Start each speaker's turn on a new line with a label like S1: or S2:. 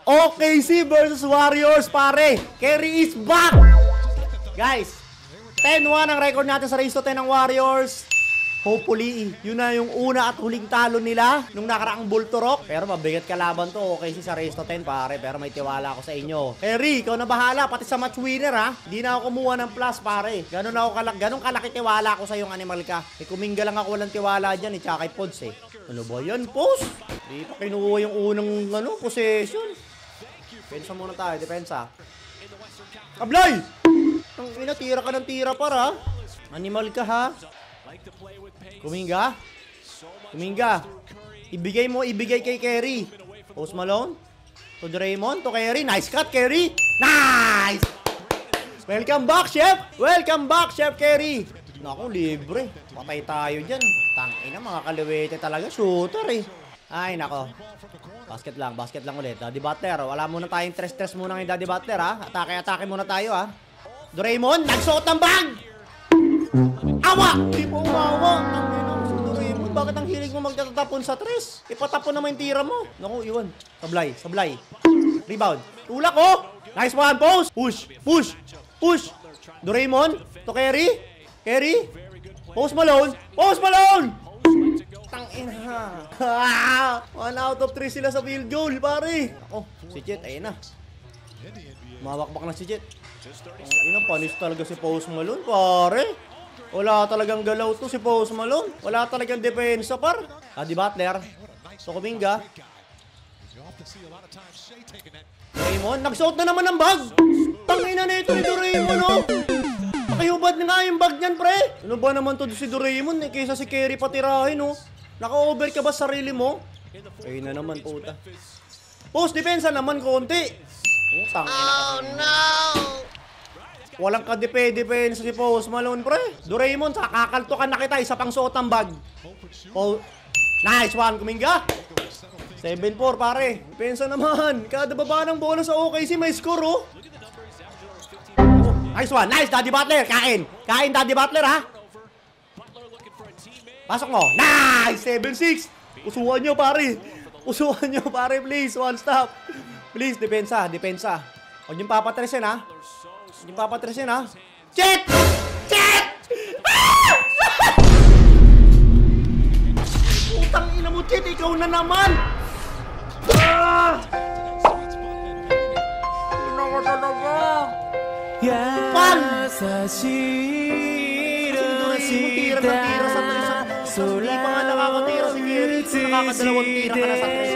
S1: OKC versus Warriors, pare. Kerry is back. Guys, 10-1 ang record natin sa race to 10 ng Warriors. Hopefully, yun na yung una at huling talo nila nung nakaraang Bull Turok. Pero mabigat kalaban to, OKC sa race to 10, pare. Pero may tiwala ako sa inyo. Kerry, ikaw na bahala, pati sa match winner, ha. Hindi na ako kumuha ng plus, pare. Ganun kalaki tiwala ko sa yung animal ka. Kuminga lang ako walang tiwala dyan, tsaka kay Pods, eh. Ano ba yan, Post? Di pa kinuha yung unang, possession. Depensa muna tayo, depensa. Kablay! Ang ina, tira ka ng tira, para. Animal ka, ha. Kuminga. Ibigay kay Kerry. Post Malone. To Draymond, to Kerry. Nice cut, Kerry. Nice! Welcome back, Chef Kerry. Naku, libre. Patay tayo dyan. Tangina, mga kaliwete talaga. Shooter, eh. Ay, nako. Basket lang ulit. Daddy Butler, wala muna tayong stress muna ng Daddy Butler, ha. Atake muna tayo, ha. Draymond, nagsuot ng bag! Awa! Di po umawa. Bakit ang hilig mo magtatapon sa tres? Ipatapon naman yung tira mo. Naku, iwan. Sablay. Rebound. Tulak, oh! Nice one, post! Push! Doraemon, to Kerry. Post Malone! Tangina. 1 out of 3 sila sa field goal, pare. Ako, si Chet, ayun na. Mawakbak na si Chet. Tangina, panis talaga si Post Malone, pare. Wala talagang galaw to si Post Malone. Wala talagang depensa, par. Daddy Butler. So, Kuminga. Doraemon, nagsuot na naman ng bag. Tangina na ito ni Doraemon, oh. Pakihubad na nga yung bag niyan, pre. Ano ba naman to si Doraemon, eh? Kaysa si Kerry patirahin, oh. Naka-over ka ba sarili mo? Ayun na naman, puta. Post, depensa naman konti. Oh, no! Walang kadepe-depensa si Post Malone, pre. Doraemon, kakaltukan na kita. Isa pang suot ng bag. Oh, nice one, Kuminga. 7-4, pare. Depensa naman. Kada baba ng bola sa OKC, may score, oh. Nice one. Nice, Daddy Butler. Kain, Daddy Butler, ha. Pasok mo. Nice, 7-6. Usuhan nyo, pare. Please. One stop. Please, depensa. Huwag yung papatresin, ha. Chet! Putang ina mo, Chet. Ikaw na naman. Ina ko talaga. Pal! Tira sa tres. Hindi pa nga nakakatira si Kerry. Nakakadalawang tira ka na sa tres.